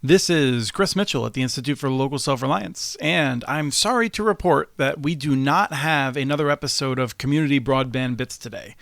This is Chris Mitchell at the Institute for Local Self-Reliance, and I'm sorry to report that we do not have another episode of Community Broadband Bits today.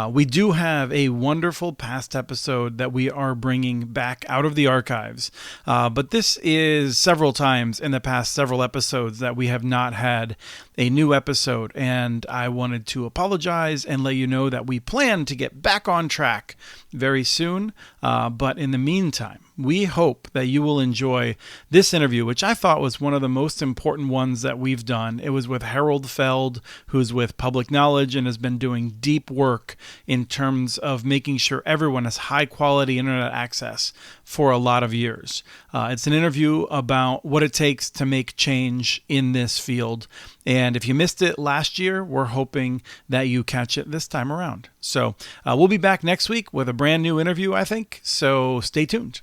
We do have a wonderful past episode that we are bringing back out of the archives, but this is several times in the past several episodes that we have not had a new episode, and I wanted to apologize and let you know that we plan to get back on track very soon, but in the meantime, we hope that you will enjoy this interview, which I thought was one of the most important ones that we've done. It was with Harold Feld, who's with Public Knowledge and has been doing deep work in terms of making sure everyone has high quality internet access for a lot of years. It's an interview about what it takes to make change in this field. And if you missed it last year, we're hoping that you catch it this time around. So we'll be back next week with a brand new interview, I think. So stay tuned.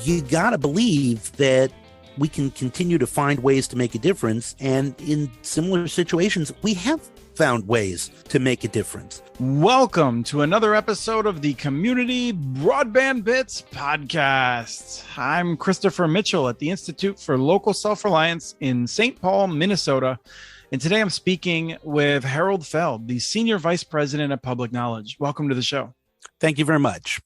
You got to believe that we can continue to find ways to make a difference. And in similar situations, we have found ways to make a difference. Welcome to another episode of the Community Broadband Bits podcast. I'm Christopher Mitchell at the Institute for Local Self-Reliance in St. Paul, Minnesota. And today I'm speaking with Harold Feld, the Senior Vice President of Public Knowledge. Welcome to the show. Thank you very much.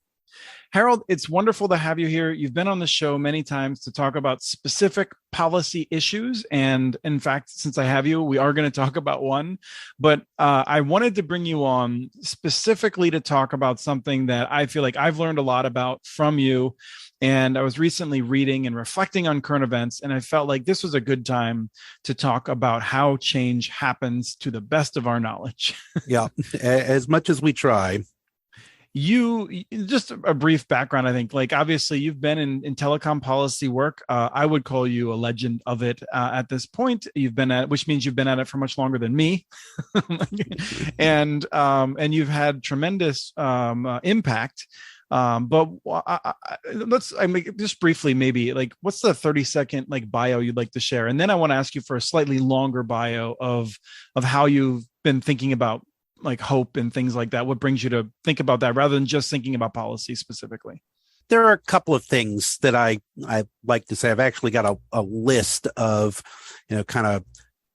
Harold, it's wonderful to have you here. You've been on the show many times to talk about specific policy issues. And in fact, since I have you, we are going to talk about one. But I wanted to bring you on specifically to talk about something that I feel like I've learned a lot about from you. And I was recently reading and reflecting on current events, and I felt like this was a good time to talk about how change happens to the best of our knowledge. Yeah, as much as we try. You, just a brief background, I think, like obviously you've been in telecom policy work. I would call you a legend of it at this point. You've been at, which means you've been at it for much longer than me. and you've had tremendous impact. But just briefly, maybe like, what's the 30-second like bio you'd like to share? And then I want to ask you for a slightly longer bio of how you've been thinking about like hope and things like that. What brings you to think about that rather than just thinking about policy specifically? There are a couple of things that I like to say. I've actually got a list of, kind of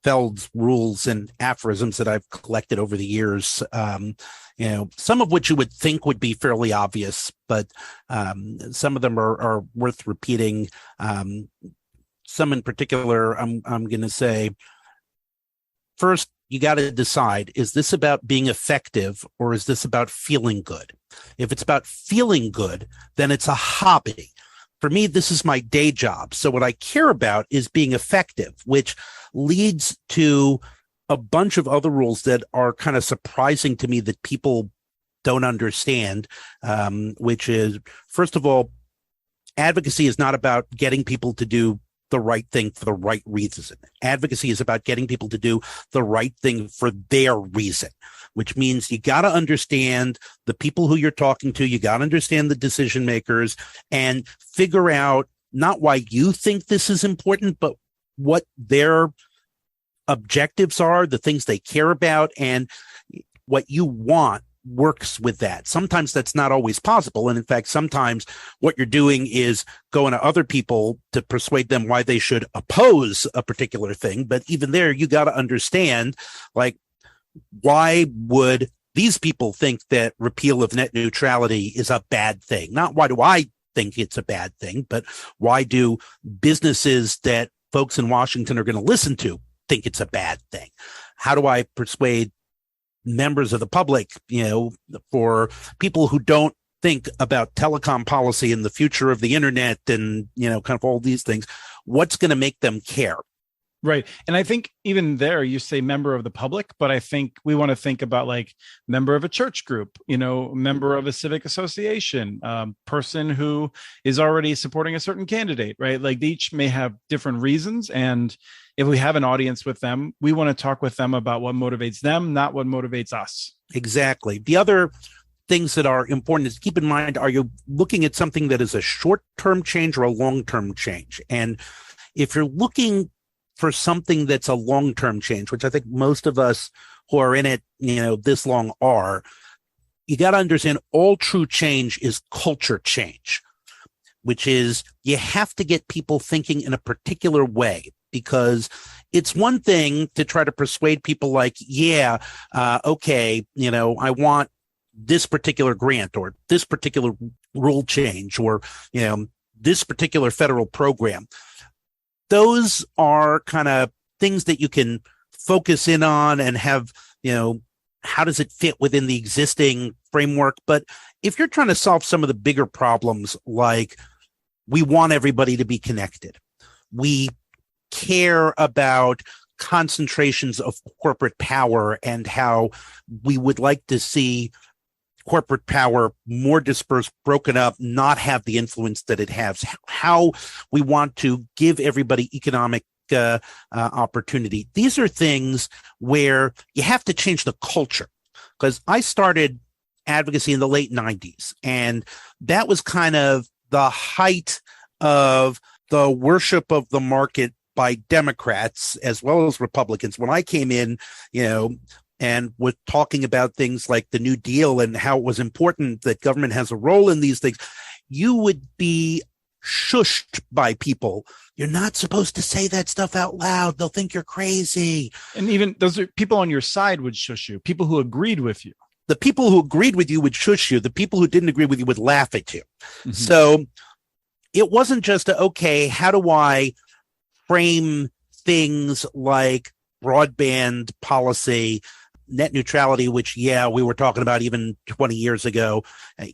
Feld's rules and aphorisms that I've collected over the years. Some of which you would think would be fairly obvious, but some of them are worth repeating. Some in particular, I'm going to say, first, you got to decide, is this about being effective or is this about feeling good? If it's about feeling good, then it's a hobby. For me, this is my day job. So what I care about is being effective, which leads to a bunch of other rules that are kind of surprising to me that people don't understand, which is, first of all, advocacy is not about getting people to do the right thing for the right reasons. Advocacy is about getting people to do the right thing for their reason, which means you got to understand the people who you're talking to. You got to understand the decision makers and figure out not why you think this is important, but what their objectives are, the things they care about, and what you want works with that. Sometimes that's not always possible. And in fact, sometimes what you're doing is going to other people to persuade them why they should oppose a particular thing. But even there, you got to understand, like, why would these people think that repeal of net neutrality is a bad thing? Not why do I think it's a bad thing, but why do businesses that folks in Washington are going to listen to think it's a bad thing? How do I persuade members of the public, for people who don't think about telecom policy and the future of the internet and, kind of all these things, what's going to make them care? Right. And I think even there you say member of the public, but I think we want to think about like member of a church group, member of a civic association, person who is already supporting a certain candidate, right? Like they each may have different reasons. And if we have an audience with them, we want to talk with them about what motivates them, not what motivates us. Exactly. The other things that are important is to keep in mind, are you looking at something that is a short-term change or a long-term change? And if you're looking for something that's a long-term change, which I think most of us who are in it, this long are, you got to understand all true change is culture change, which is you have to get people thinking in a particular way, because it's one thing to try to persuade people like, okay, I want this particular grant or this particular rule change or, this particular federal program. Those are kind of things that you can focus in on and have, how does it fit within the existing framework? But if you're trying to solve some of the bigger problems, like we want everybody to be connected, we care about concentrations of corporate power and how we would like to see corporate power more dispersed, broken up, not have the influence that it has, how we want to give everybody economic opportunity. These are things where you have to change the culture, because I started advocacy in the late 90s, and that was kind of the height of the worship of the market by Democrats as well as Republicans. When I came in, and was talking about things like the New Deal and how it was important that government has a role in these things, you would be shushed by people. You're not supposed to say that stuff out loud. They'll think you're crazy. And even those are people on your side would shush you, people who agreed with you. The people who agreed with you would shush you. The people who didn't agree with you would laugh at you. Mm-hmm. So it wasn't just okay, how do I frame things like broadband policy, net neutrality, which, we were talking about even 20 years ago,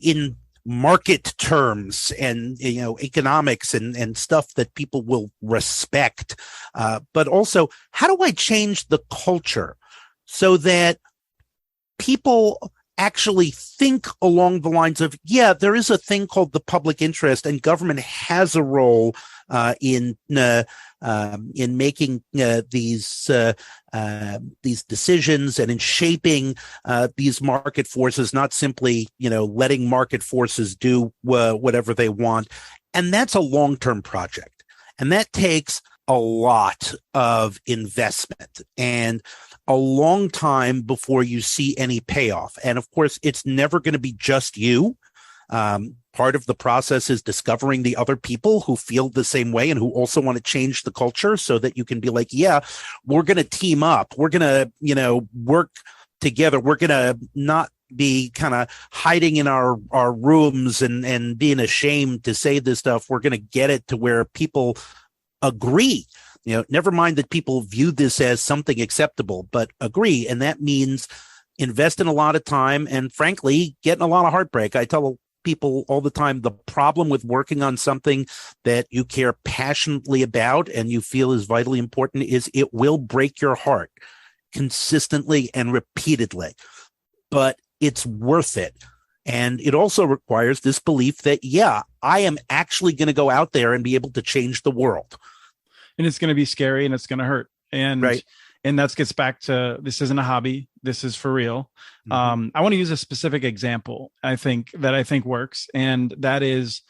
in market terms and, economics and stuff that people will respect. But also, how do I change the culture so that people actually think along the lines of, there is a thing called the public interest, and government has a role in making these decisions and in shaping these market forces, not simply letting market forces do whatever they want. And that's a long-term project, and that takes a lot of investment and a long time before you see any payoff. And of course, it's never going to be just you. Part of the process is discovering the other people who feel the same way and who also want to change the culture, so that you can be like, we're going to team up. We're going to, work together. We're going to not be kind of hiding in our rooms and being ashamed to say this stuff. We're going to get it to where people agree. Never mind that people view this as something acceptable, but agree. And that means invest in a lot of time and, frankly, getting a lot of heartbreak. I tell people all the time, the problem with working on something that you care passionately about and you feel is vitally important is it will break your heart consistently and repeatedly, but it's worth it. And it also requires this belief that, I am actually going to go out there and be able to change the world. And it's going to be scary and it's going to hurt. And right. And that gets back to, this isn't a hobby. This is for real. Mm-hmm. I want to use a specific example I think works. And that is,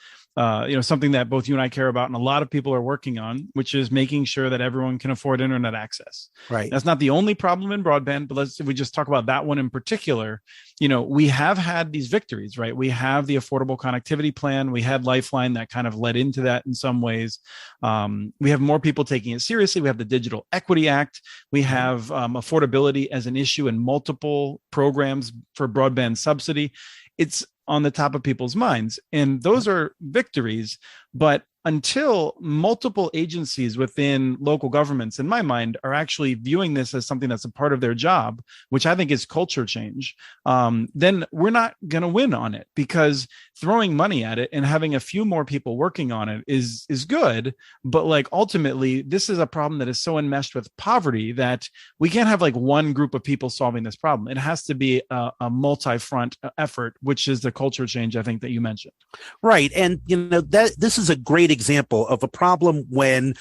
something that both you and I care about and a lot of people are working on, which is making sure that everyone can afford internet access. Right. That's not the only problem in broadband, but if we just talk about that one in particular, we have had these victories, right? We have the affordable connectivity plan. We had Lifeline that kind of led into that in some ways. We have more people taking it seriously. We have the Digital Equity Act. We have affordability as an issue in multiple programs for broadband subsidy. It's on the top of people's minds. And those are victories. But until multiple agencies within local governments, in my mind, are actually viewing this as something that's a part of their job, which I think is culture change, then we're not going to win on it, because throwing money at it and having a few more people working on it is good. But ultimately, this is a problem that is so enmeshed with poverty that we can't have one group of people solving this problem. It has to be a multi-front effort, which is the culture change I think that you mentioned. Right. And, that this is a great example of a problem when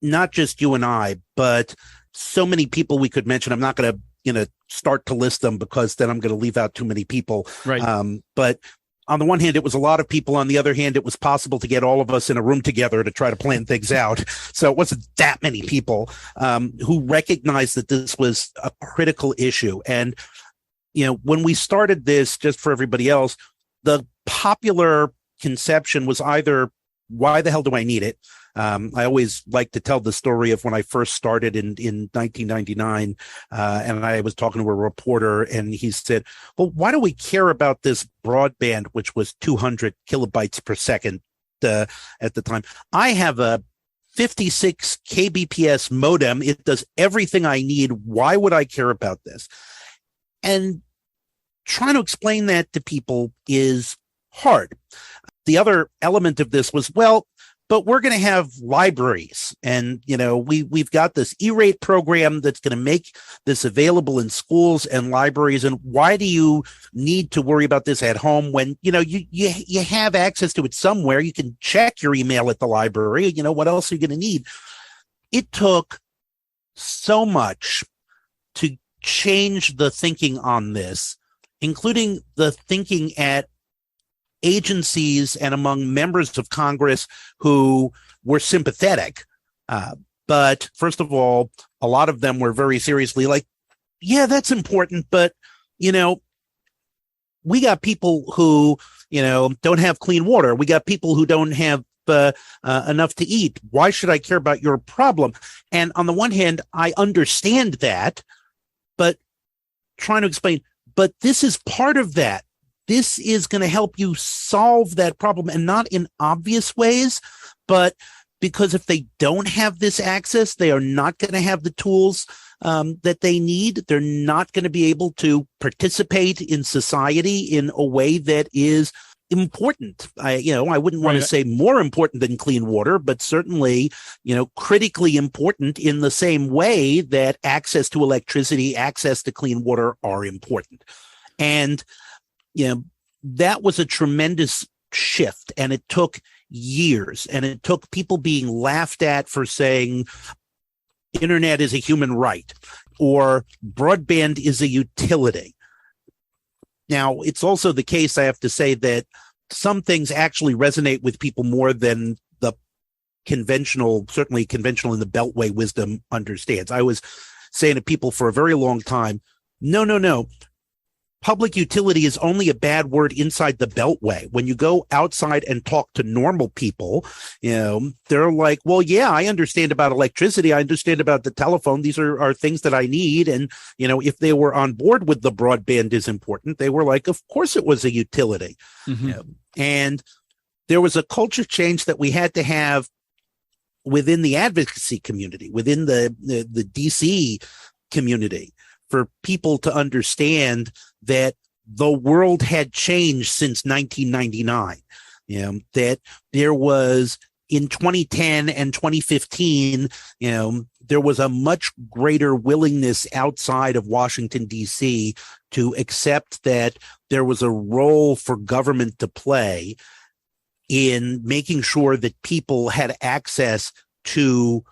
not just you and I, but so many people we could mention. I'm not going to, start to list them because then I'm going to leave out too many people. Right. But on the one hand, it was a lot of people. On the other hand, it was possible to get all of us in a room together to try to plan things out. So it wasn't that many people who recognized that this was a critical issue. And, when we started this, just for everybody else, the popular conception was either, why the hell do I need it? I always like to tell the story of when I first started in 1999, and I was talking to a reporter, and he said, well, why do we care about this broadband, which was 200 kilobytes per second at the time? I have a 56 kbps modem. It does everything I need. Why would I care about this? And trying to explain that to people is hard. The other element of this was, well, but we're going to have libraries, and we've got this E-rate program that's going to make this available in schools and libraries. And why do you need to worry about this at home when you have access to it somewhere? You can check your email at the library. What else are you going to need? It took so much to change the thinking on this, including the thinking at agencies and among members of Congress who were sympathetic. But first of all, a lot of them were very seriously like, yeah, that's important. But, we got people who, don't have clean water. We got people who don't have enough to eat. Why should I care about your problem? And on the one hand, I understand that, but trying to explain, but this is part of that. This is going to help you solve that problem, and not in obvious ways, but because if they don't have this access, they are not going to have the tools that they need. They're not going to be able to participate in society in a way that is important. I wouldn't want to say more important than clean water, but certainly, critically important in the same way that access to electricity, access to clean water are important. And that was a tremendous shift, and it took years, and it took people being laughed at for saying internet is a human right or broadband is a utility. Now, it's also the case, I have to say, that some things actually resonate with people more than the certainly conventional in the Beltway wisdom understands. I was saying to people for a very long time, no. Public utility is only a bad word inside the Beltway. When you go outside and talk to normal people, they're like, well, yeah, I understand about electricity. I understand about the telephone. These are things that I need. And, if they were on board with the broadband is important, they were like, of course it was a utility. Mm-hmm. And there was a culture change that we had to have within the advocacy community, within the DC community, for people to understand that the world had changed since 1999. That there was, in 2010 and 2015, there was a much greater willingness outside of Washington, D.C. to accept that there was a role for government to play in making sure that people had access to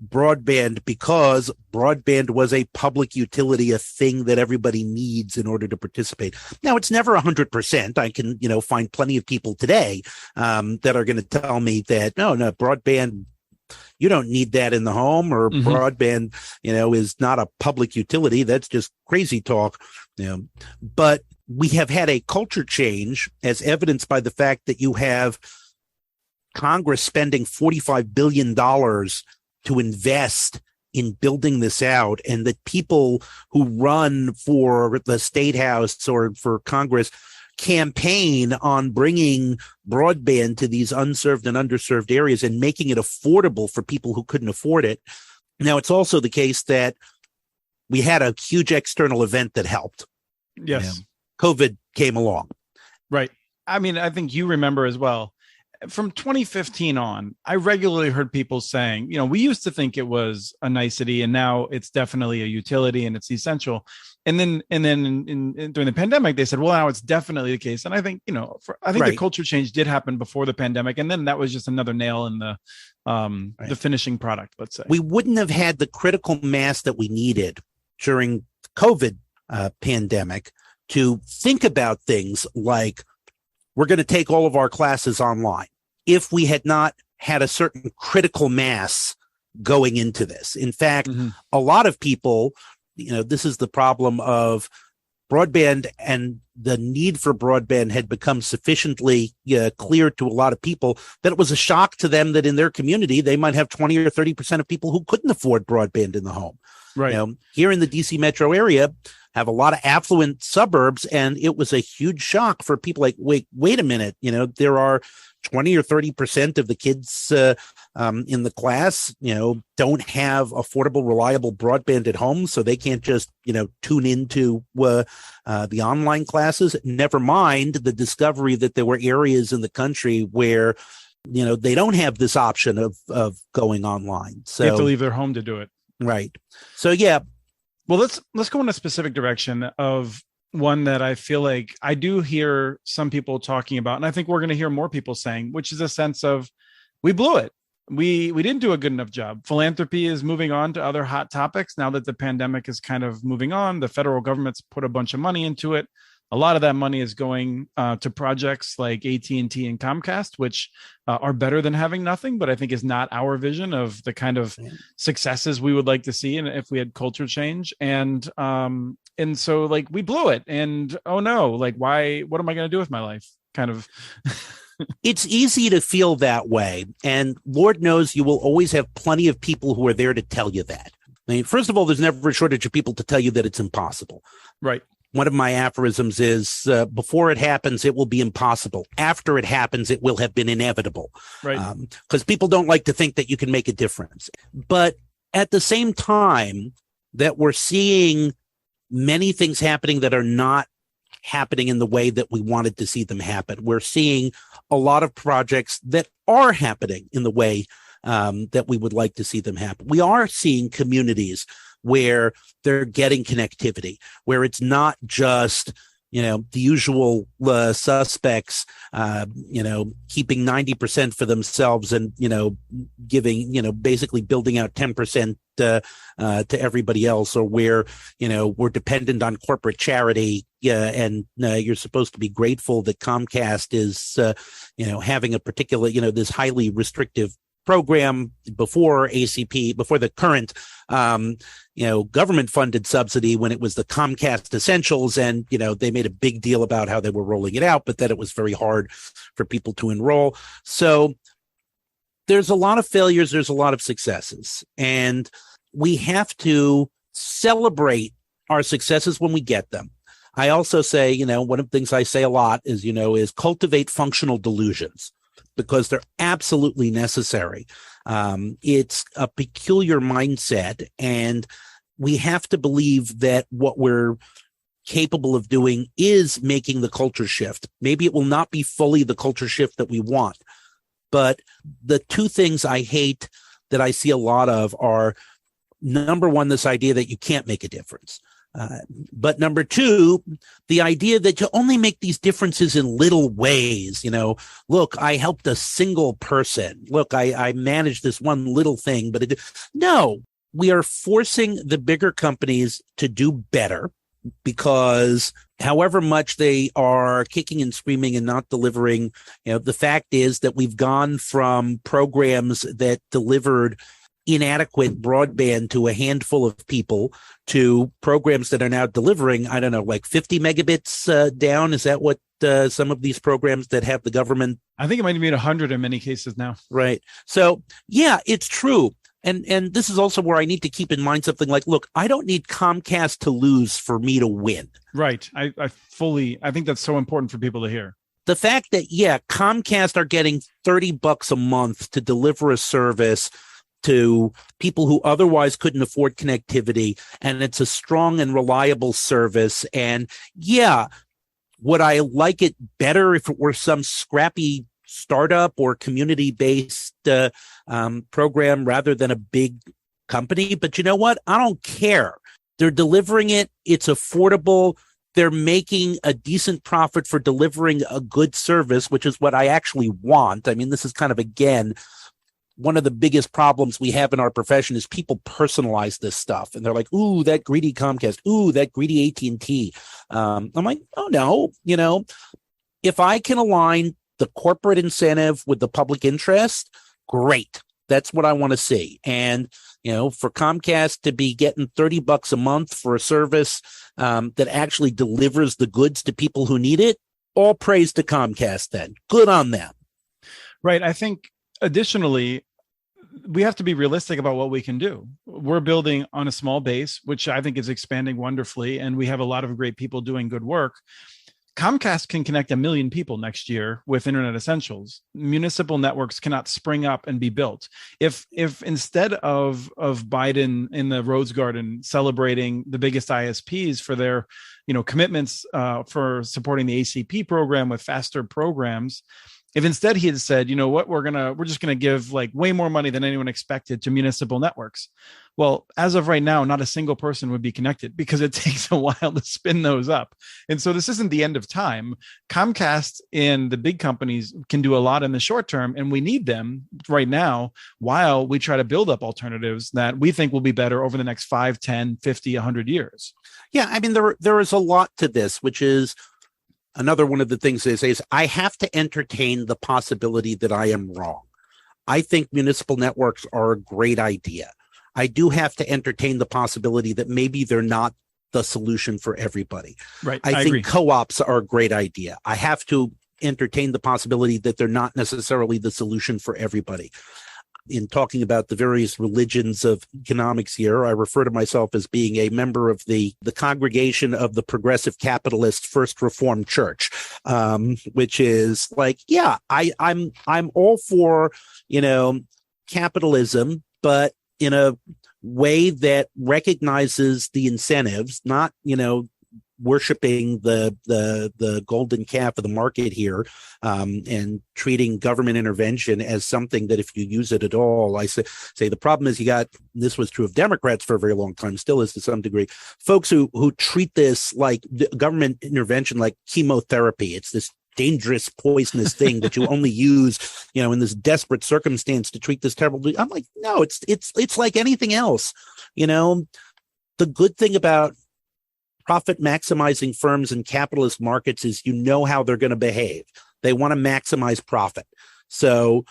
broadband, because broadband was a public utility, a thing that everybody needs in order to participate. Now, it's never 100%. I can, find plenty of people today that are going to tell me that, no, broadband, you don't need that in the home, or broadband, is not a public utility. That's just crazy talk. But we have had a culture change, as evidenced by the fact that you have Congress spending $45 billion to invest in building this out, and that people who run for the State House or for Congress campaign on bringing broadband to these unserved and underserved areas and making it affordable for people who couldn't afford it. Now, it's also the case that we had a huge external event that helped. Yes. COVID came along. Right. I mean, I think you remember as well. From 2015 on, I regularly heard people saying, we used to think it was a nicety, and now it's definitely a utility and it's essential. And then during the pandemic, they said, well, now it's definitely the case. And I think, the culture change did happen before the pandemic. And then that was just another nail in the finishing product, let's say. We wouldn't have had the critical mass that we needed during COVID pandemic to think about things like we're going to take all of our classes online if we had not had a certain critical mass going into this. In fact, a lot of people, this is the problem of broadband, and the need for broadband had become sufficiently clear to a lot of people that it was a shock to them that in their community, they might have 20 or 30% of people who couldn't afford broadband in the home. Right. Here in the DC metro area, have a lot of affluent suburbs, and it was a huge shock for people like, wait a minute, there are 20 or 30% of the kids in the class, don't have affordable, reliable broadband at home, so they can't just, tune into the online classes. Never mind the discovery that there were areas in the country where, they don't have this option of going online. So they have to leave their home to do it. Right. So, yeah. Well, let's go in a specific direction of one that I feel like I do hear some people talking about, and I think we're going to hear more people saying, which is a sense of we blew it. We didn't do a good enough job. Philanthropy is moving on to other hot topics now that the pandemic is kind of moving on. The federal government's put a bunch of money into it. A lot of that money is going to projects like AT&T and Comcast, which are better than having nothing, but I think is not our vision of the kind of successes we would like to see, and if we had culture change. And so like we blew it, and oh no, like why? What am I going to do with my life? Kind of. It's easy to feel that way, and Lord knows you will always have plenty of people who are there to tell you that. I mean, first of all, there's never a shortage of people to tell you that it's impossible. Right. One of my aphorisms is before it happens, it will be impossible. After it happens, it will have been inevitable. Right. Because people don't like to think that you can make a difference. But at the same time that we're seeing many things happening that are not happening in the way that we wanted to see them happen, we're seeing a lot of projects that are happening in the way that we would like to see them happen. We are seeing communities where they're getting connectivity, where it's not just, the usual suspects, keeping 90% for themselves and, giving, basically building out 10% to everybody else, or where, we're dependent on corporate charity. And you're supposed to be grateful that Comcast is, having a particular, this highly restrictive program before ACP, before the current, government-funded subsidy, when it was the Comcast Essentials, and, they made a big deal about how they were rolling it out, but that it was very hard for people to enroll. So there's a lot of failures, there's a lot of successes, and we have to celebrate our successes when we get them. I also say, one of the things I say a lot is cultivate functional delusions, because they're absolutely necessary. It's a peculiar mindset, and we have to believe that what we're capable of doing is making the culture shift. Maybe it will not be fully the culture shift that we want, but the two things I hate that I see a lot of are, number one, this idea that you can't make a difference. But number two, the idea that you only make these differences in little ways. Look, I helped a single person. Look, I managed this one little thing, but no, we are forcing the bigger companies to do better, because however much they are kicking and screaming and not delivering, the fact is that we've gone from programs that delivered inadequate broadband to a handful of people to programs that are now delivering, I don't know, like 50 megabits down. Is that what some of these programs that have the government? I think it might be 100 in many cases now. Right. So, yeah, it's true. And this is also where I need to keep in mind something like, look, I don't need Comcast to lose for me to win. Right. I think that's so important for people to hear. The fact that, Comcast are getting $30 a month to deliver a service to people who otherwise couldn't afford connectivity, and it's a strong and reliable service. And would I like it better if it were some scrappy startup or community-based program rather than a big company? But you know what? I don't care. They're delivering it. It's affordable. They're making a decent profit for delivering a good service, which is what I actually want. I mean, this is kind of, again, one of the biggest problems we have in our profession is people personalize this stuff, and they're like, "Ooh, that greedy Comcast. Ooh, that greedy AT&T." I'm like, "Oh no, If I can align the corporate incentive with the public interest, great. That's what I want to see. And, for Comcast to be getting $30 a month for a service that actually delivers the goods to people who need it, all praise to Comcast then. Good on them. Right. I think additionally, we have to be realistic about what we can do. We're building on a small base, which I think is expanding wonderfully. And we have a lot of great people doing good work. Comcast can connect 1 million people next year with Internet Essentials. Municipal networks cannot spring up and be built. If instead of Biden in the Rose Garden celebrating the biggest ISPs for their commitments for supporting the ACP program with faster programs, if instead he had said, we're just gonna give like way more money than anyone expected to municipal networks. Well, as of right now, not a single person would be connected because it takes a while to spin those up. And so this isn't the end of time. Comcast and the big companies can do a lot in the short term, and we need them right now while we try to build up alternatives that we think will be better over the next 5, 10, 50, 100 years. Yeah, I mean, there is a lot to this, which is another one of the things they say is I have to entertain the possibility that I am wrong. I think municipal networks are a great idea. I do have to entertain the possibility that maybe they're not the solution for everybody. Right. I think agree. Co-ops are a great idea. I have to entertain the possibility that they're not necessarily the solution for everybody. In talking about the various religions of economics here, I refer to myself as being a member of the congregation of the Progressive Capitalist First Reformed Church, which is like, yeah, I'm all for, capitalism, but in a way that recognizes the incentives, not, worshiping the golden calf of the market here, and treating government intervention as something that if you use it at all, I say the problem is this was true of Democrats for a very long time, still is to some degree, folks who treat this like government intervention like chemotherapy. It's this dangerous, poisonous thing that you only use, in this desperate circumstance to treat this terrible. I'm like, no, it's like anything else. The good thing about profit maximizing firms in capitalist markets is how they're going to behave. They want to maximize profit. So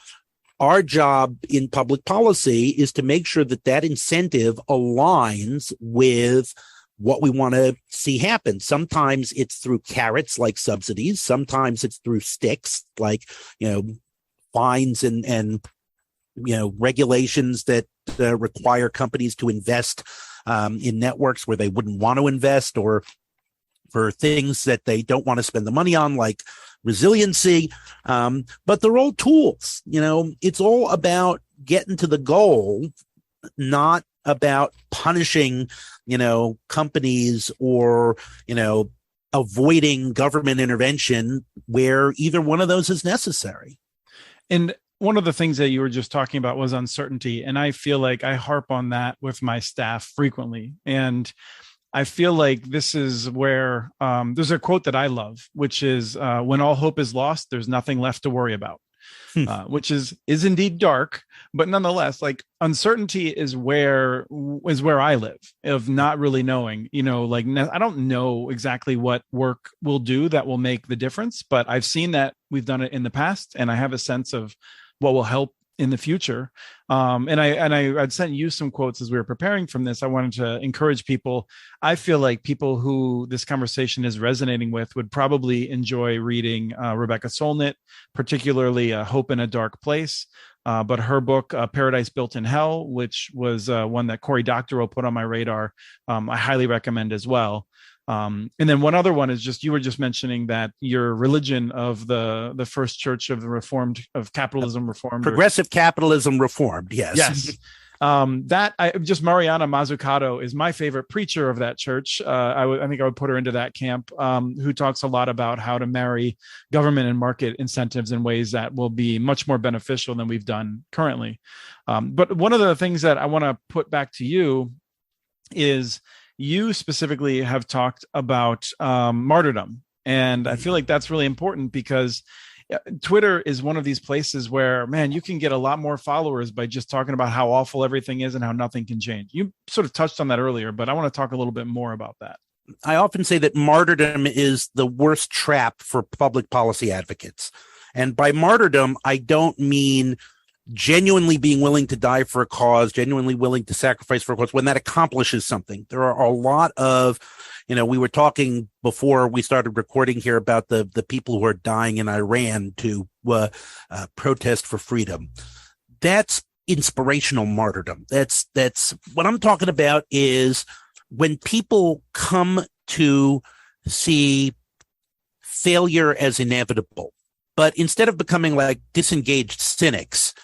our job in public policy is to make sure that incentive aligns with what we want to see happen. Sometimes it's through carrots like subsidies. Sometimes it's through sticks like, fines and regulations that require companies to invest in networks where they wouldn't want to invest, or for things that they don't want to spend the money on, like resiliency. But they're all tools. It's all about getting to the goal, not about punishing, companies or, avoiding government intervention where either one of those is necessary. And one of the things that you were just talking about was uncertainty. And I feel like I harp on that with my staff frequently. And I feel like this is where there's a quote that I love, which is when all hope is lost, there's nothing left to worry about. Which is indeed dark, but nonetheless, like uncertainty is where I live, of not really knowing, I don't know exactly what work will do that will make the difference, but I've seen that we've done it in the past, and I have a sense of what will help in the future. I'd sent you some quotes as we were preparing from this. I wanted to encourage people. I feel like people who this conversation is resonating with would probably enjoy reading Rebecca Solnit, particularly Hope in a Dark Place. But her book, Paradise Built in Hell, which was one that Cory Doctorow put on my radar, I highly recommend as well. And then one other one is you were just mentioning that your religion of the First Church of the Capitalism Reformed. Progressive Capitalism Reformed, yes. Yes. Mariana Mazzucato is my favorite preacher of that church. I think I would put her into that camp, who talks a lot about how to marry government and market incentives in ways that will be much more beneficial than we've done currently. But one of the things that I want to put back to you is you specifically have talked about martyrdom. And I feel like that's really important because Twitter is one of these places where, man, you can get a lot more followers by just talking about how awful everything is and how nothing can change. You sort of touched on that earlier, but I want to talk a little bit more about that. I often say that martyrdom is the worst trap for public policy advocates. And by martyrdom, I don't mean genuinely being willing to die for a cause, genuinely willing to sacrifice for a cause when that accomplishes something. There are a lot of, we were talking before we started recording here about the people who are dying in Iran to protest for freedom. That's inspirational martyrdom. That's what I'm talking about is when people come to see failure as inevitable, but instead of becoming like disengaged cynics,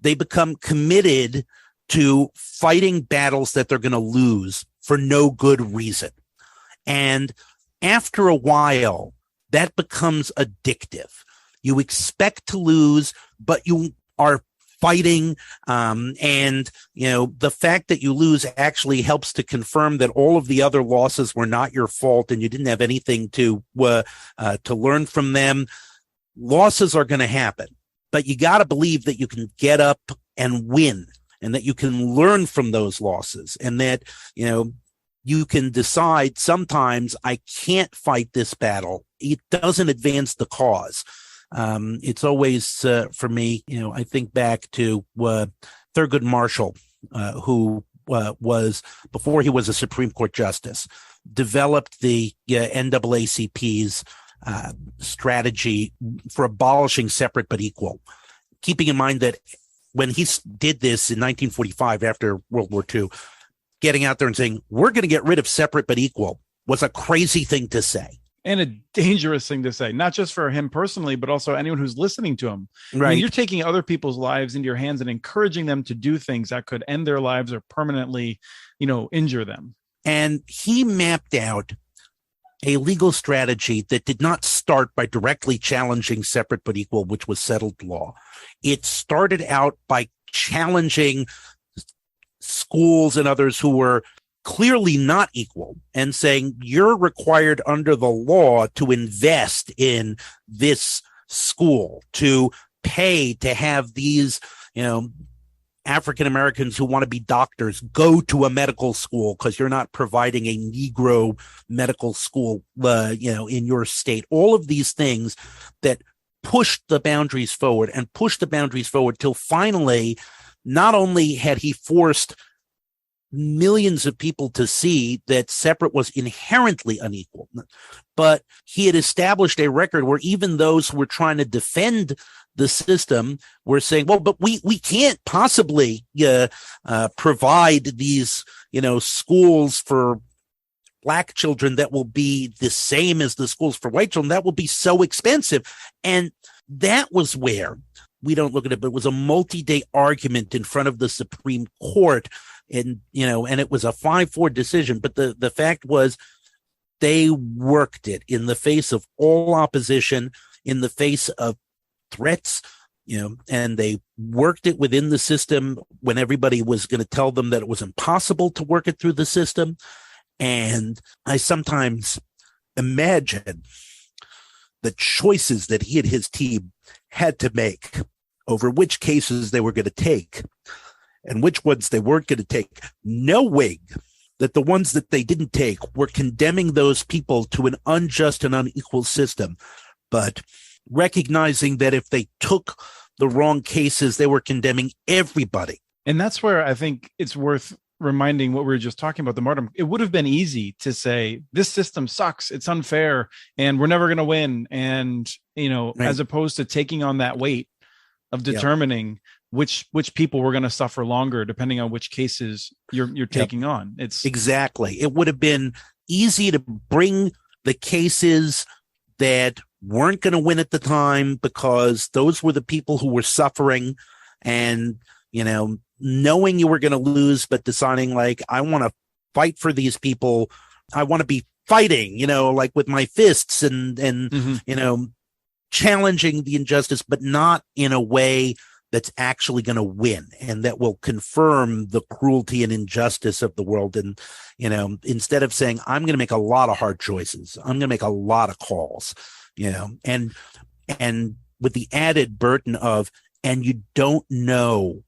they become committed to fighting battles that they're going to lose for no good reason. And after a while, that becomes addictive. You expect to lose, but you are fighting. And the fact that you lose actually helps to confirm that all of the other losses were not your fault and you didn't have anything to learn from them. Losses are going to happen, but you got to believe that you can get up and win and that you can learn from those losses and that, you can decide sometimes I can't fight this battle. It doesn't advance the cause. It's always, for me, I think back to Thurgood Marshall, who was, before he was a Supreme Court justice, developed the NAACP's strategy for abolishing separate but equal, keeping in mind that when he did this in 1945 after World War II, getting out there and saying, we're going to get rid of separate but equal was a crazy thing to say. And a dangerous thing to say, not just for him personally, but also anyone who's listening to him. Right. I mean, you're taking other people's lives into your hands and encouraging them to do things that could end their lives or permanently, injure them. And he mapped out a legal strategy that did not start by directly challenging separate but equal, which was settled law. It started out by challenging schools and others who were clearly not equal and saying, you're required under the law to invest in this school, to pay to have these, African Americans who want to be doctors go to a medical school because you're not providing a Negro medical school, in your state. All of these things that pushed the boundaries forward till finally, not only had he forced millions of people to see that separate was inherently unequal, but he had established a record where even those who were trying to defend the system were saying, well, but we can't possibly provide these, schools for Black children that will be the same as the schools for white children. That will be so expensive. And that was where we don't look at it, but it was a multi-day argument in front of the Supreme Court. And, and it was a 5-4 decision. But the fact was they worked it in the face of all opposition, in the face of threats, and they worked it within the system when everybody was going to tell them that it was impossible to work it through the system. And I sometimes imagine the choices that he and his team had to make over which cases they were going to take and which ones they weren't going to take, knowing that the ones that they didn't take were condemning those people to an unjust and unequal system, but recognizing that if they took the wrong cases, they were condemning everybody. And that's where I think it's worth reminding what we were just talking about, the martyrdom. It would have been easy to say, this system sucks, it's unfair, and we're never going to win. And, right. As opposed to taking on that weight of determining which people were going to suffer longer, depending on which cases you're taking on. It's exactly. It would have been easy to bring the cases that weren't going to win at the time because those were the people who were suffering, and, knowing you were going to lose, but deciding like, I want to fight for these people. I want to be fighting, like with my fists and challenging the injustice, but not in a way that's actually going to win and that will confirm the cruelty and injustice of the world. And, instead of saying, I'm going to make a lot of hard choices, I'm going to make a lot of calls, and with the added burden of, and you don't know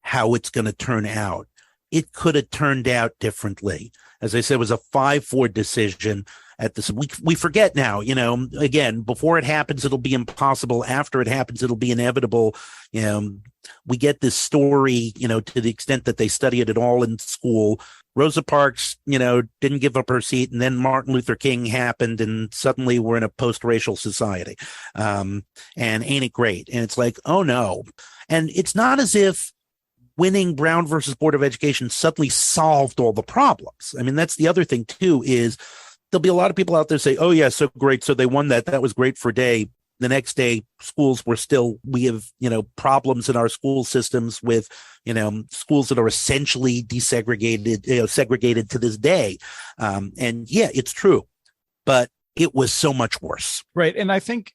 how it's going to turn out. it could have turned out differently. As I said, it was a 5-4 decision at this. We forget now, again, before it happens, it'll be impossible. After it happens, it'll be inevitable. We get this story, to the extent that they study it at all in school. Rosa Parks, didn't give up her seat, and then Martin Luther King happened, and suddenly we're in a post-racial society. And ain't it great? And it's like, oh no. And it's not as if winning Brown versus Board of Education suddenly solved all the problems. I mean, that's the other thing too, is there'll be a lot of people out there say, oh yeah, so great. So they won that. That was great for a day. The next day, schools were still, we have, problems in our school systems with, schools that are essentially desegregated, segregated to this day. And yeah, it's true, but it was so much worse. Right. And I think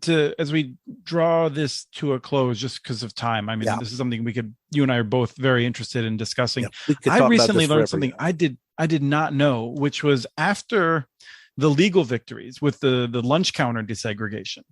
as we draw this to a close, just because of time, I mean, This is something you and I are both very interested in discussing. Yeah, I recently learned something I did not know, which was after the legal victories with the lunch counter desegregation,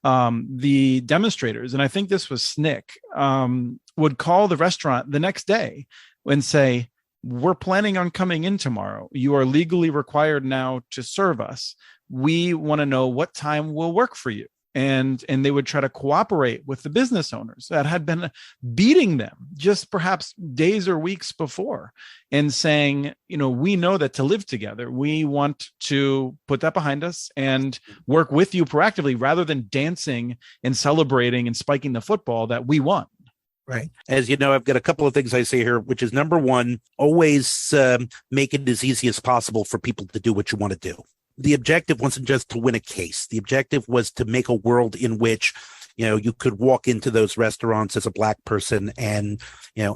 the demonstrators, and I think this was SNCC, would call the restaurant the next day and say, we're planning on coming in tomorrow. You are legally required now to serve us. We want to know what time will work for you. And they would try to cooperate with the business owners that had been beating them just perhaps days or weeks before, and saying, we know that to live together, we want to put that behind us and work with you proactively rather than dancing and celebrating and spiking the football that we won. Right. As you know, I've got a couple of things I say here, which is number one, always make it as easy as possible for people to do what you want to do. The objective wasn't just to win a case. The objective was to make a world in which, you could walk into those restaurants as a Black person and,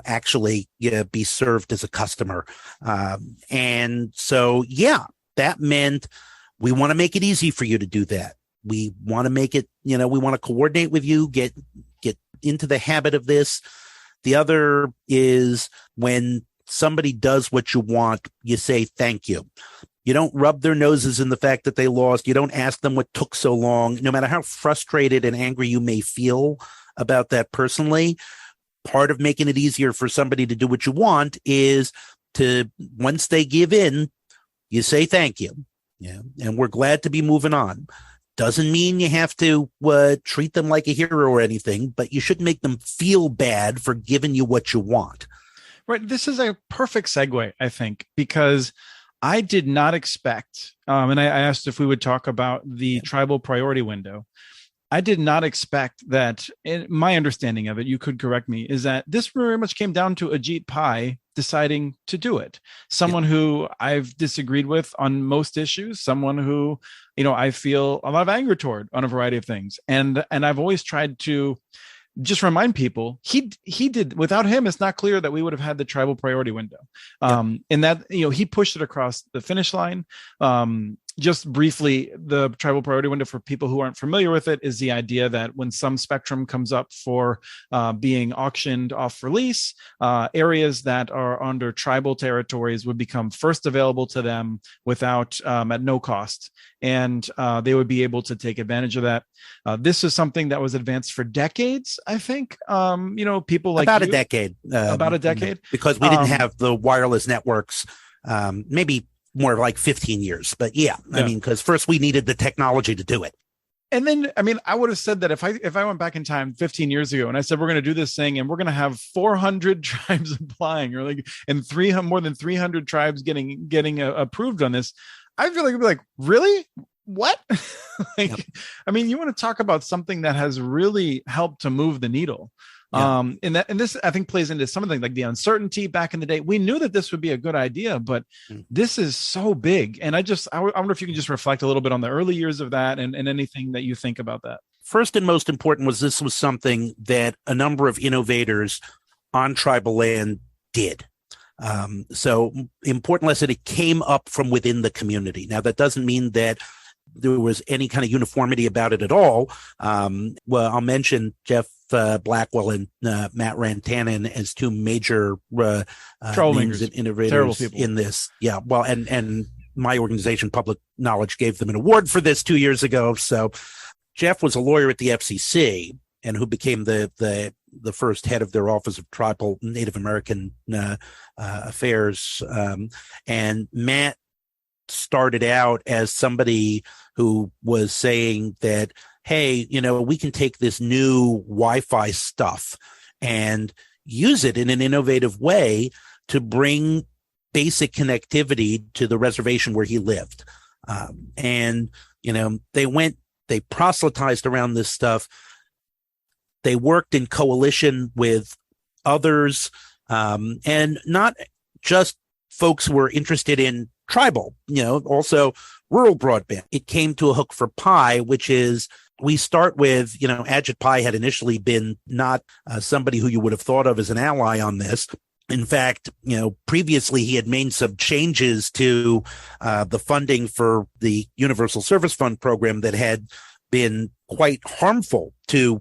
actually be served as a customer. And so, yeah, that meant we want to make it easy for you to do that. We want to make it, we want to coordinate with you, get into the habit of this. The other is when somebody does what you want, you say thank you. You don't rub their noses in the fact that they lost. You don't ask them what took so long. No matter how frustrated and angry you may feel about that personally, part of making it easier for somebody to do what you want is to, once they give in, you say thank you. Yeah. And we're glad to be moving on. Doesn't mean you have to treat them like a hero or anything, but you shouldn't make them feel bad for giving you what you want. Right. This is a perfect segue, I think, because I did not expect, and I asked if we would talk about the tribal priority window. I did not expect that, in my understanding of it, you could correct me, is that this very much came down to Ajit Pai deciding to do it. Someone who I've disagreed with on most issues, someone who, I feel a lot of anger toward on a variety of things. And I've always tried to just remind people he did, without him, it's not clear that we would have had the tribal priority window. And that, he pushed it across the finish line. Just briefly, the tribal priority window, for people who aren't familiar with it, is the idea that when some spectrum comes up for being auctioned off release, areas that are under tribal territories would become first available to them without at no cost. And they would be able to take advantage of that. This is something that was advanced for decades, I think. People like about a decade, because we didn't have the wireless networks. Maybe more like 15 years, but I mean, because first we needed the technology to do it. And then, I would have said that if I went back in time 15 years ago and I said, we're going to do this thing and we're going to have 400 tribes applying, or more than 300 tribes getting approved on this, I feel like I'd be like, really? What? You want to talk about something that has really helped to move the needle. And this, I think, plays into something like the uncertainty back in the day. We knew that this would be a good idea, but this is so big. And I wonder if you can just reflect a little bit on the early years of that and anything that you think about that. First and most important was this was something that a number of innovators on tribal land did. So important lesson, it came up from within the community. Now, that doesn't mean that there was any kind of uniformity about it at all. Well, I'll mention Jeff Blackwell and Matt Rantanen as two major names and innovators in this. Yeah, well, and my organization, Public Knowledge, gave them an award for this 2 years ago. So Jeff was a lawyer at the FCC, and who became the first head of their Office of Tribal Native American Affairs. And Matt started out as somebody who was saying that, hey, we can take this new Wi-Fi stuff and use it in an innovative way to bring basic connectivity to the reservation where he lived. And they proselytized around this stuff. They worked in coalition with others, and not just folks who were interested in tribal, also rural broadband. It came to a hook for Pi, which is, we start with, Ajit Pai had initially been not somebody who you would have thought of as an ally on this. In fact, previously he had made some changes to the funding for the Universal Service Fund program that had been quite harmful to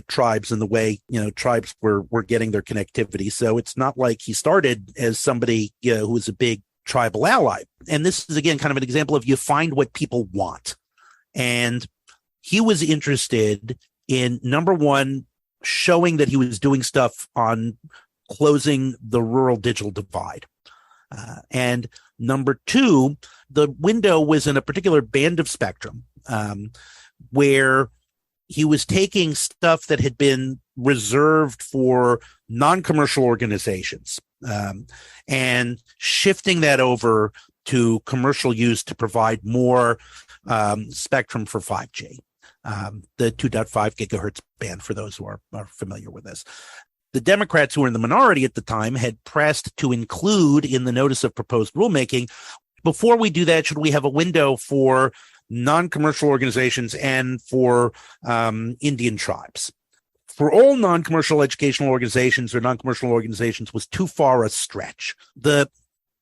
tribes in the way, tribes were getting their connectivity. So it's not like he started as somebody, who was a big tribal ally. And this is, again, kind of an example of you find what people want. And he was interested in, number one, showing that he was doing stuff on closing the rural digital divide. And number two, the window was in a particular band of spectrum where he was taking stuff that had been reserved for non-commercial organizations and shifting that over to commercial use to provide more spectrum for 5G, the 2.5 gigahertz band, for those who are familiar with this. The Democrats, who were in the minority at the time, had pressed to include in the notice of proposed rulemaking, before we do that, should we have a window for non-commercial organizations and for Indian tribes? For all non-commercial educational organizations or non-commercial organizations was too far a stretch. The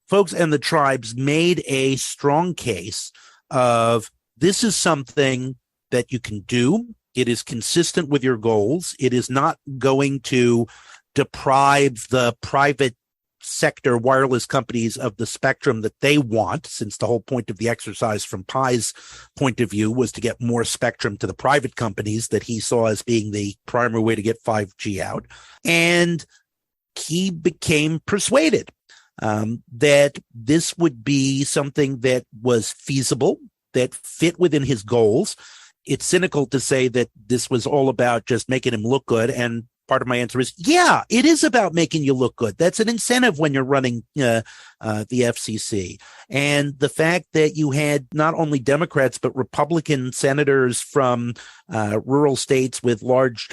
folks and the tribes made a strong case of, this is something that you can do. It is consistent with your goals. It is not going to deprive the private sector wireless companies of the spectrum that they want, since the whole point of the exercise from Pi's point of view was to get more spectrum to the private companies that he saw as being the primary way to get 5G out. And he became persuaded that this would be something that was feasible, that fit within his goals. It's cynical to say that this was all about just making him look good. And part of my answer is, yeah, it is about making you look good. That's an incentive when you're running the FCC. And the fact that you had not only Democrats, but Republican senators from rural states with large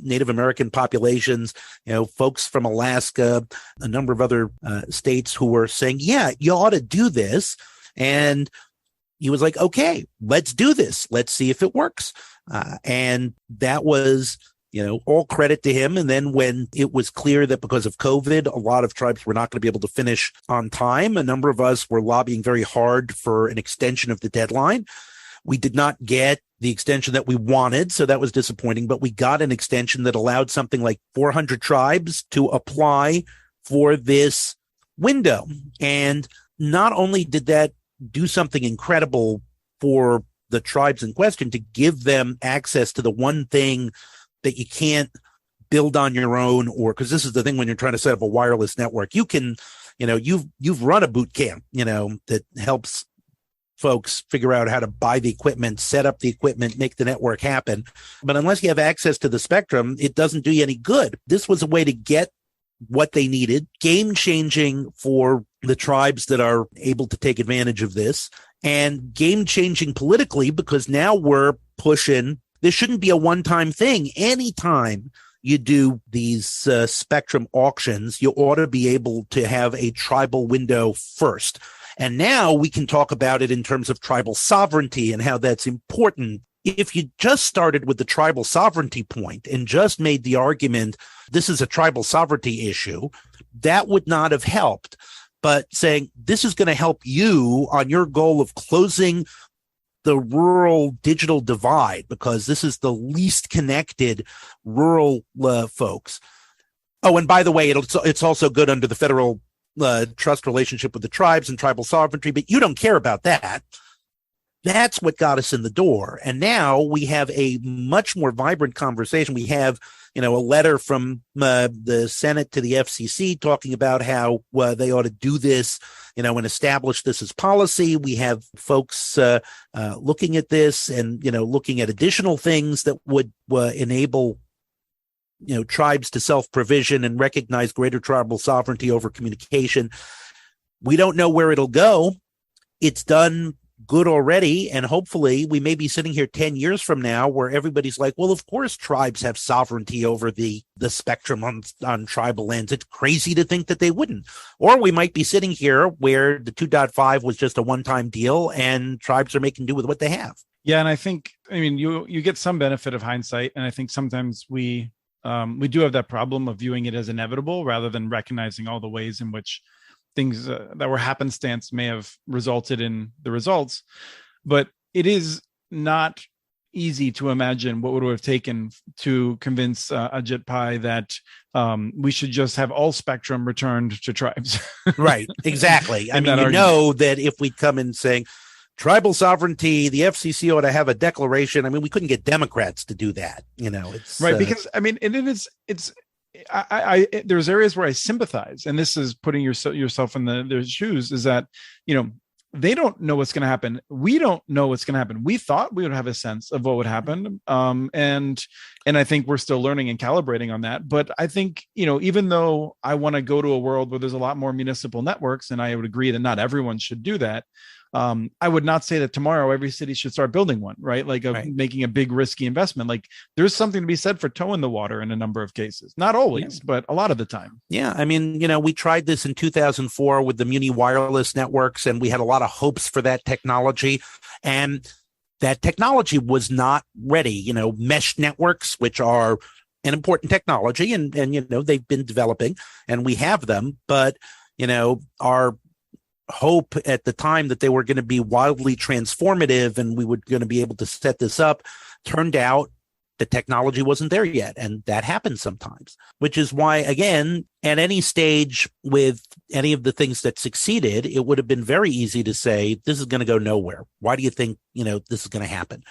Native American populations, folks from Alaska, a number of other states who were saying, yeah, you ought to do this. And he was like, okay, let's do this. Let's see if it works. And that was, all credit to him. And then when it was clear that because of COVID, a lot of tribes were not going to be able to finish on time, a number of us were lobbying very hard for an extension of the deadline. We did not get the extension that we wanted, so that was disappointing, but we got an extension that allowed something like 400 tribes to apply for this window. And not only did that do something incredible for the tribes in question, to give them access to the one thing that you can't build on your own, or because this is the thing when you're trying to set up a wireless network, you can, you've run a boot camp, that helps folks figure out how to buy the equipment, set up the equipment, make the network happen. But unless you have access to the spectrum, it doesn't do you any good. This was a way to get what they needed, game changing for the tribes that are able to take advantage of this, and game changing politically, because now we're pushing, this shouldn't be a one-time thing. Anytime you do these spectrum auctions, you ought to be able to have a tribal window first. And now we can talk about it in terms of tribal sovereignty and how that's important. If you just started with the tribal sovereignty point and just made the argument, this is a tribal sovereignty issue, that would not have helped. But saying this is going to help you on your goal of closing the rural digital divide, because this is the least connected rural folks. Oh, and by the way, it's also good under the federal trust relationship with the tribes and tribal sovereignty, but you don't care about that. That's what got us in the door. And now we have a much more vibrant conversation. We have, a letter from the Senate to the FCC talking about how they ought to do this, and establish this as policy. We have folks looking at this and, looking at additional things that would enable tribes to self-provision and recognize greater tribal sovereignty over communication. We don't know where it'll go. It's done good already, and hopefully we may be sitting here 10 years from now where everybody's like, well, of course tribes have sovereignty over the spectrum on tribal lands. It's crazy to think that they wouldn't. Or we might be sitting here where the 2.5 was just a one-time deal and tribes are making do with what they have. Yeah, and I think, you get some benefit of hindsight, and I think sometimes we do have that problem of viewing it as inevitable rather than recognizing all the ways in which things that were happenstance may have resulted in the results. But it is not easy to imagine what would have taken to convince Ajit Pai that we should just have all spectrum returned to tribes. Right, exactly. That if we come in saying tribal sovereignty, the FCC ought to have a declaration. We couldn't get Democrats to do that. It's right, because it's there's areas where I sympathize, and this is putting yourself in their shoes, is that, they don't know what's going to happen. We don't know what's going to happen. We thought we would have a sense of what would happen. And I think we're still learning and calibrating on that. But I think, even though I want to go to a world where there's a lot more municipal networks, and I would agree that not everyone should do that, I would not say that tomorrow every city should start building one, right? Making a big risky investment. Like, there's something to be said for toe in the water in a number of cases. Not always, but a lot of the time. Yeah. We tried this in 2004 with the Muni wireless networks, and we had a lot of hopes for that technology. And that technology was not ready. Mesh networks, which are an important technology, and they've been developing, and we have them, but, our hope at the time that they were going to be wildly transformative and we were going to be able to set this up, turned out the technology wasn't there yet. And that happens sometimes, which is why, again, at any stage with any of the things that succeeded, it would have been very easy to say, this is going to go nowhere. Why do you think, this is going to happen?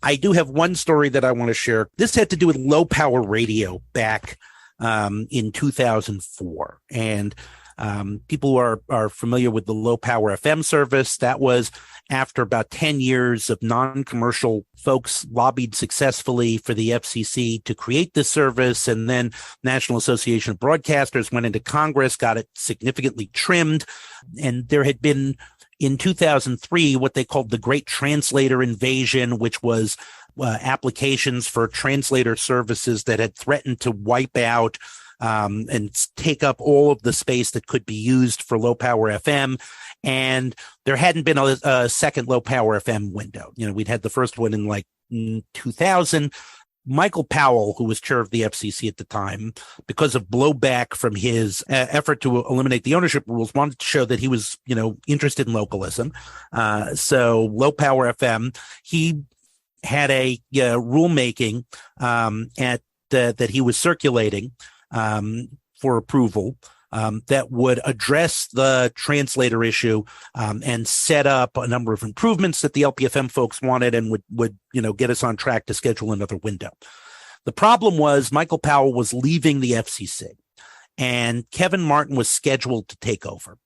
I do have one story that I want to share. This had to do with low power radio back in 2004. And people who are familiar with the low power FM service, that was after about 10 years of non-commercial folks lobbied successfully for the FCC to create this service. And then National Association of Broadcasters went into Congress, got it significantly trimmed. And there had been in 2003 what they called the Great Translator Invasion, which was applications for translator services that had threatened to wipe out and take up all of the space that could be used for low power FM. And there hadn't been a second low power FM window. We'd had the first one in 2000. Michael Powell, who was chair of the FCC at the time, because of blowback from his effort to eliminate the ownership rules, wanted to show that he was, interested in localism. So low power FM, he had a rulemaking that he was circulating for approval that would address the translator issue and set up a number of improvements that the LPFM folks wanted and would get us on track to schedule another window. The problem was Michael Powell was leaving the FCC and Kevin Martin was scheduled to take over.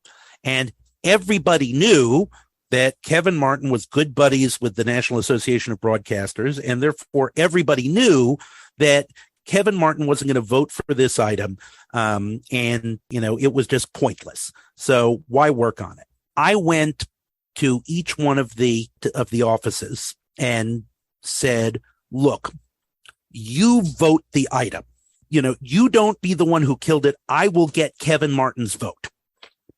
And everybody knew that Kevin Martin was good buddies with the National Association of Broadcasters, and therefore everybody knew that Kevin Martin wasn't going to vote for this item, and it was just pointless. So why work on it? I went to each one of the offices and said, look, you vote the item. You don't be the one who killed it. I will get Kevin Martin's vote.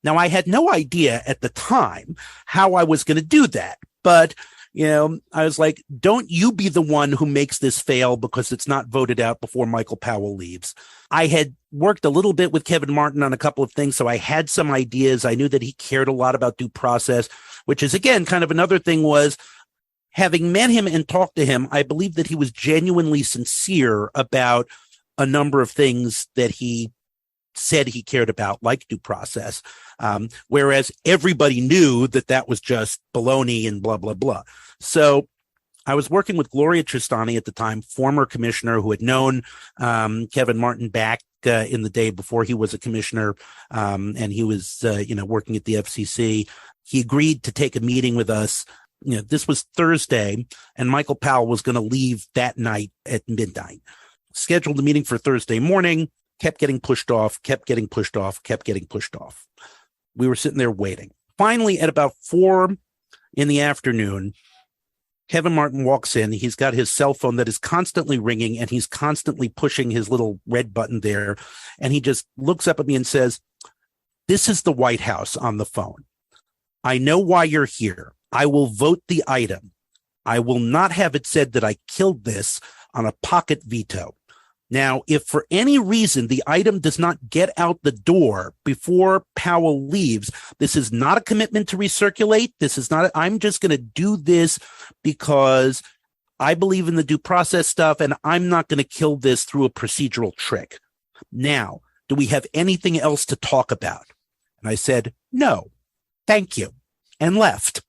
Now, I had no idea at the time how I was going to do that, but I was like, don't you be the one who makes this fail because it's not voted out before Michael Powell leaves. I had worked a little bit with Kevin Martin on a couple of things, so I had some ideas. I knew that he cared a lot about due process, which is, again, kind of another thing was having met him and talked to him, I believe that he was genuinely sincere about a number of things that he said he cared about, like due process, whereas everybody knew that that was just baloney and blah, blah, blah. So I was working with Gloria Tristani at the time, former commissioner who had known Kevin Martin back in the day before he was a commissioner, and he was, working at the FCC. He agreed to take a meeting with us. This was Thursday, and Michael Powell was going to leave that night at midnight. Scheduled the meeting for Thursday morning, kept getting pushed off. We were sitting there waiting. Finally, at about 4 p.m, Kevin Martin walks in. He's got his cell phone that is constantly ringing, and he's constantly pushing his little red button there. And he just looks up at me and says, "This is the White House on the phone. I know why you're here. I will vote the item. I will not have it said that I killed this on a pocket veto. Now, if for any reason the item does not get out the door before Powell leaves, this is not a commitment to recirculate. I'm just going to do this because I believe in the due process stuff, and I'm not going to kill this through a procedural trick. Now, do we have anything else to talk about?" And I said, "No, thank you," and left.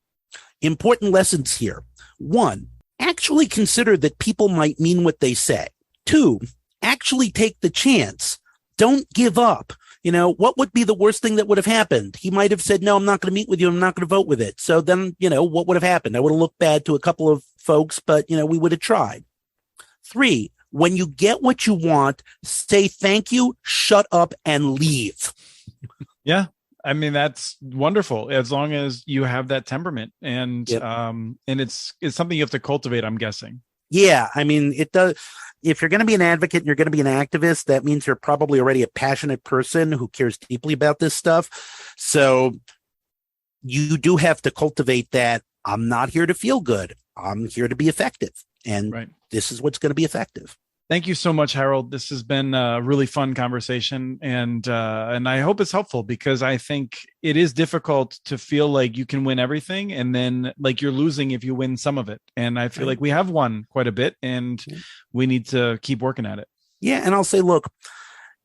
Important lessons here. 1, actually consider that people might mean what they say. 2, actually take the chance. Don't give up. What would be the worst thing that would have happened? He might have said, "No, I'm not going to meet with you. I'm not going to vote with it." So then, what would have happened? I would have looked bad to a couple of folks, but, we would have tried. 3, when you get what you want, say thank you, shut up, and leave. Yeah. I mean, that's wonderful as long as you have that temperament, and Yep. And it's something you have to cultivate, I'm guessing. Yeah, I mean, it does. If you're going to be an advocate and you're going to be an activist, that means you're probably already a passionate person who cares deeply about this stuff. So you do have to cultivate that. I'm not here to feel good. I'm here to be effective. And Right. This is what's going to be effective. Thank you so much, Harold. This has been a really fun conversation, and I hope it's helpful, because I think it is difficult to feel like you can win everything, and then like you're losing if you win some of it. And I feel like we have won quite a bit, and we need to keep working at it. Yeah, and I'll say, look,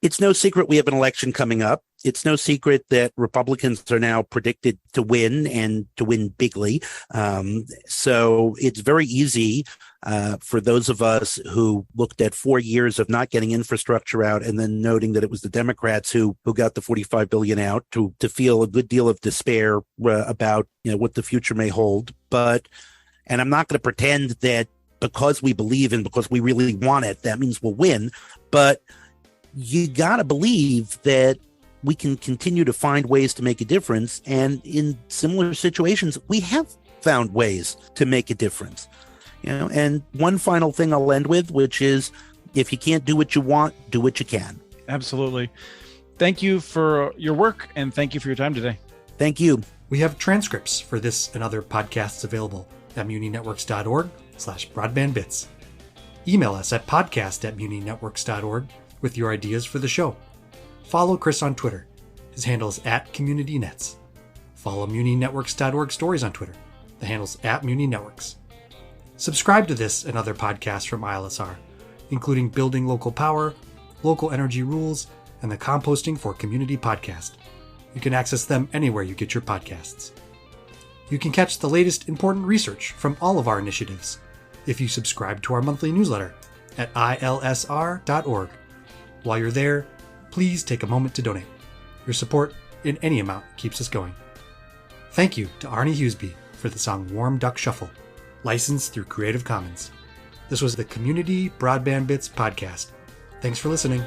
it's no secret we have an election coming up. It's no secret that Republicans are now predicted to win, and to win bigly. So it's very easy for those of us who looked at 4 years of not getting infrastructure out, and then noting that it was the Democrats who got the $45 billion out, to feel a good deal of despair about what the future may hold. And I'm not going to pretend that because we believe and because we really want it, that means we'll win. But you got to believe that we can continue to find ways to make a difference. And in similar situations, we have found ways to make a difference. And one final thing I'll end with, which is, if you can't do what you want, do what you can. Absolutely. Thank you for your work, and thank you for your time today. Thank you. We have transcripts for this and other podcasts available at muninetworks.org/broadbandbits. Email us at podcast@muninetworks.org with your ideas for the show. Follow Chris on Twitter. His handle is @CommunityNets. Follow muninetworks.org stories on Twitter. The handle's @muninetworks. Subscribe to this and other podcasts from ILSR, including Building Local Power, Local Energy Rules, and the Composting for Community podcast. You can access them anywhere you get your podcasts. You can catch the latest important research from all of our initiatives if you subscribe to our monthly newsletter at ilsr.org. While you're there, please take a moment to donate. Your support in any amount keeps us going. Thank you to Arnie Hughesby for the song Warm Duck Shuffle, licensed through Creative Commons. This was the Community Broadband Bits podcast. Thanks for listening.